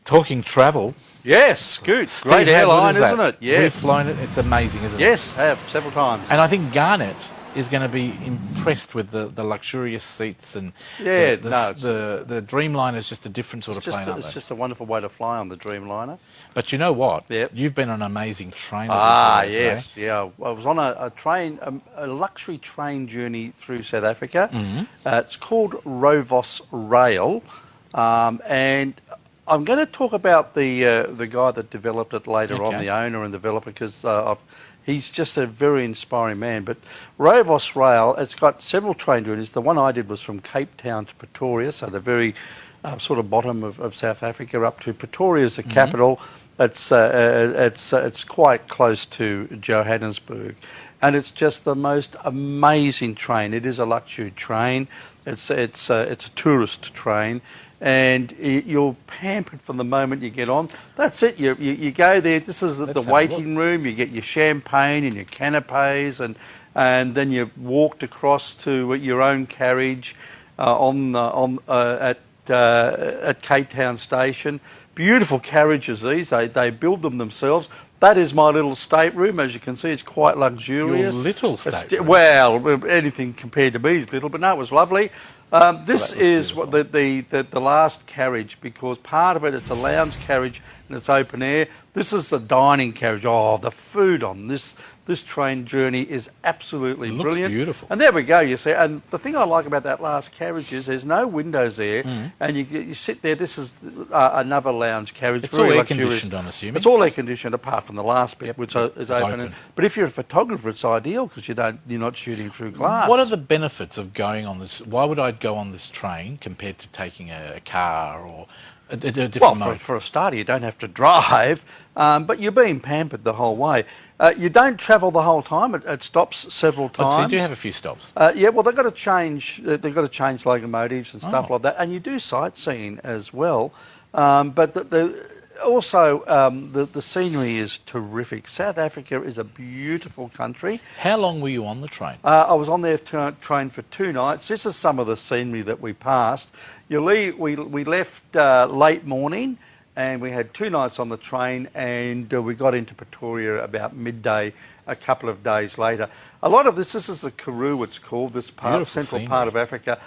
Talking travel. Yes, Scoot. Steve, Great how good airline, is that? isn't it? Yes. We've flown it. It's amazing, isn't it? Yes, have several times. And I think Garnet is going to be impressed with the luxurious seats and Yeah, the Dreamliner is just a different sort of plane, aren't It's they? just a wonderful way to fly on the Dreamliner. But you know what? Yep. You've been on an amazing train. Yes, yeah. I was on a train, a luxury train journey through South Africa. It's called Rovos Rail, and I'm going to talk about the guy that developed it later on, the owner and developer, because he's just a very inspiring man. But Rovos Rail, it's got several train journeys. The one I did was from Cape Town to Pretoria, so the very sort of bottom of South Africa up to Pretoria is the capital. It's quite close to Johannesburg, and it's just the most amazing train. It is a luxury train. It's a tourist train. And you're pampered from the moment you get on. That's it. You go there. This is the waiting room. You get your champagne and your canapes, and then you're walked across to your own carriage at Cape Town station. Beautiful carriages these. They build them themselves. That is my little stateroom. As you can see, it's quite luxurious. Your little stateroom? Well, anything compared to me is little, but no, it was lovely. This is what the last carriage, because part of it is a lounge carriage and it's open air. This is the dining carriage. Oh, the food on this train journey is absolutely brilliant. Looks beautiful. And there we go, you see. And the thing I like about that last carriage is there's no windows there, and you sit there. This is another lounge carriage. It's all air conditioned, I'm assuming. It's all air conditioned apart from the last bit, which is open. But if you're a photographer, it's ideal because you're not shooting through glass. What are the benefits of going on this? Why would I go on this train compared to taking a car or a different mode? For a starter, you don't have to drive, but you're being pampered the whole way. You don't travel the whole time. It stops several times. So you do have a few stops. Yeah, well, they've got to change. They've got to change locomotives and stuff like that, and you do sightseeing as well. But also the scenery is terrific. South Africa is a beautiful country. How long were you on the train? I was on their train for 2 nights. This is some of the scenery that we passed. We left late morning, and we had 2 nights on the train, and we got into Pretoria about midday a couple of days later. A lot of this is the Karoo, it's called, this central part of Africa.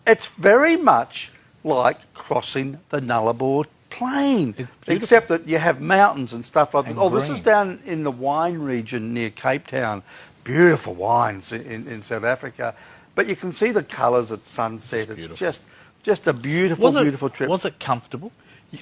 It's very much like crossing the Nullarbor Plain, except that you have mountains and stuff like that. Oh, this is down in the wine region near Cape Town. Beautiful wines in South Africa. But you can see the colours at sunset. It's just a beautiful trip. Was it comfortable?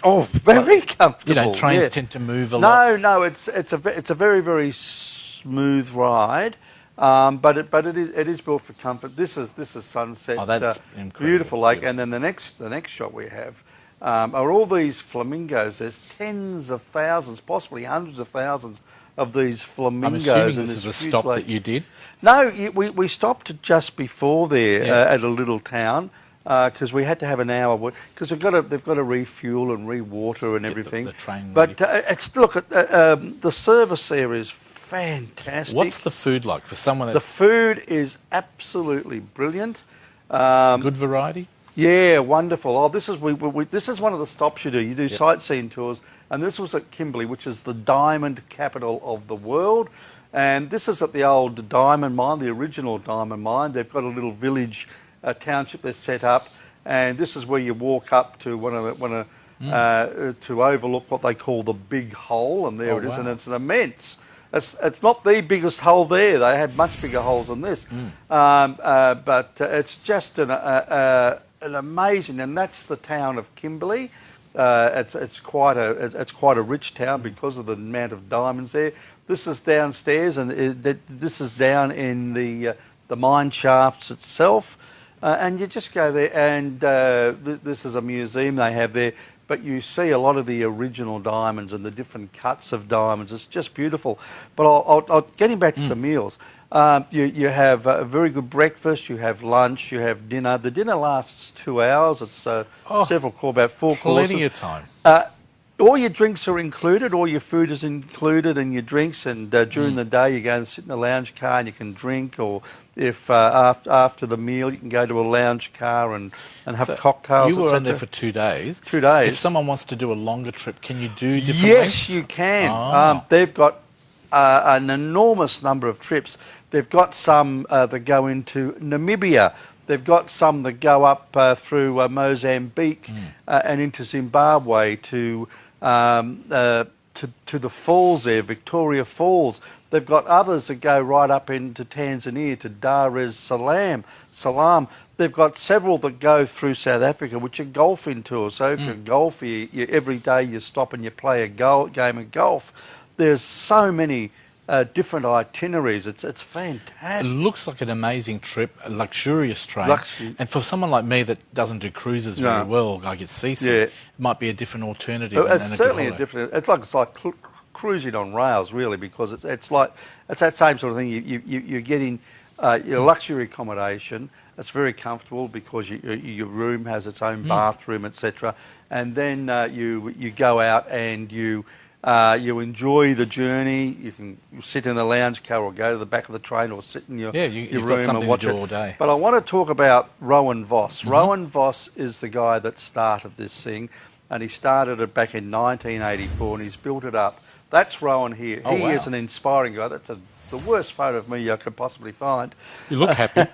Oh, very comfortable. You know, trains tend to move a lot. No, it's a very, very smooth ride, but it is built for comfort. This is sunset. Oh, that's incredible. Beautiful lake, and then the next shot we have are all these flamingos. There's tens of thousands, possibly hundreds of thousands of these flamingos. I'm assuming this is a stop that you did? No, we stopped just before there at a little town. Because we had to have an hour, because they've got to refuel and re-water and everything. The train. But the service there is fantastic. What's the food like for someone? The food is absolutely brilliant. Good variety. Yeah, wonderful. Oh, this is one of the stops you do. You do sightseeing tours, and this was at Kimberley, which is the diamond capital of the world. And this is at the old diamond mine, the original diamond mine. They've got a little village. A township that's set up, and this is where you walk up to to overlook what they call the big hole, and there it is, and it's an immense. It's not the biggest hole there. They had much bigger holes than this, but it's just an amazing, and that's the town of Kimberley. It's quite a rich town because of the amount of diamonds there. This is downstairs, and this is down in the mine shafts itself. And you just go there, and this is a museum they have there, but you see a lot of the original diamonds and the different cuts of diamonds. It's just beautiful. But I'll getting back to the meals. You have a very good breakfast, you have lunch, you have dinner. The dinner lasts 2 hours. It's about 4 courses. Plenty of time. all your drinks are included, all your food is included and your drinks, and during the day you go and sit in the lounge car and you can drink, or if after the meal you can go to a lounge car and have So cocktails, you were etc. on there for 2 days. 2 days. If someone wants to do a longer trip, can you do different Yes, lengths? you can. Oh. They've got an enormous number of trips. They've got some that go into Namibia. They've got some that go up through Mozambique and into Zimbabwe to the falls there, Victoria Falls. They've got others that go right up into Tanzania to Dar es Salaam. They've got several that go through South Africa, which are golfing tours. So if you're a golfer, every day you stop and you play a game of golf. There's so many different itineraries. It's It fantastic. looks like an amazing trip, a luxurious train. And for someone like me that doesn't do cruises very well, I get seasick, it might be a different alternative. It's certainly a different. It's like cruising on rails, really, because it's that same sort of thing. You're getting your luxury accommodation. It's very comfortable because your room has its own bathroom, etc. And then you go out and you enjoy the journey. You can sit in the lounge car or go to the back of the train or sit in your you've room got something and watch to do it all day. But I want to talk about Rowan Voss. Rowan Voss is the guy that started this thing, and he started it back in 1984, and he's built it up. That's Rowan here. He is an inspiring guy. That's the worst photo of me I could possibly find. You look happy.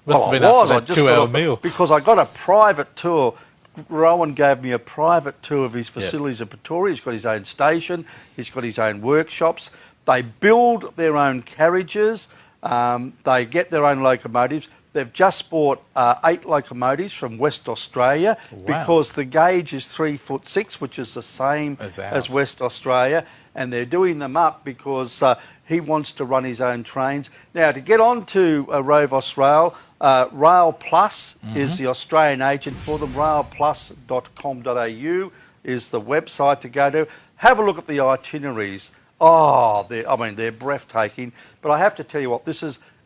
Well, I was. I just got meal because I got a private tour. Rowan gave me a private tour of his facilities in Pretoria. He's got his own station. He's got his own workshops. They build their own carriages. They get their own locomotives. They've just bought 8 locomotives from West Australia because the gauge is 3'6", which is the same as West Australia, and they're doing them up because he wants to run his own trains. Now, to get on to Rovos Rail, Rail Plus is the Australian agent for them. railplus.com.au is the website to go to. Have a look at the itineraries. Oh, they're breathtaking. But I have to tell you what,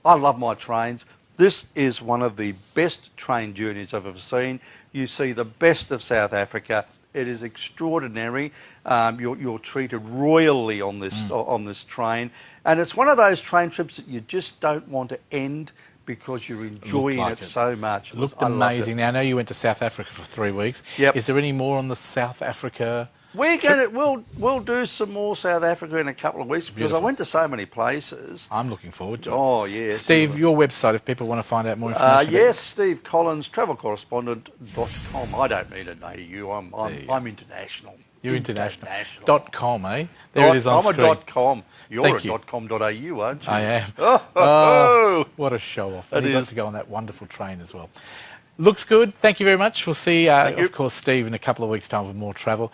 I love my trains. This is one of the best train journeys I've ever seen. You see the best of South Africa. It is extraordinary. You're treated royally on this train, and it's one of those train trips that you just don't want to end because you're enjoying it so much. It looked amazing. Now, I know you went to South Africa for 3 weeks. Yep. Is there any more on the South Africa? We'll do some more South Africa in a couple of weeks because I went to so many places. I'm looking forward to it. Oh, yes. Steve, your website, if people want to find out more information. Yes, Steve Collins, travelcorrespondent.com. I don't mean an AU. I'm international. You're international. .com, eh? There it is on screen. I'm a .com. You're Thank a you. .com.au, aren't you? I am. Oh, what a show-off. And you got to go on that wonderful train as well. Looks good. Thank you very much. We'll see, of course, Steve in a couple of weeks' time with more travel.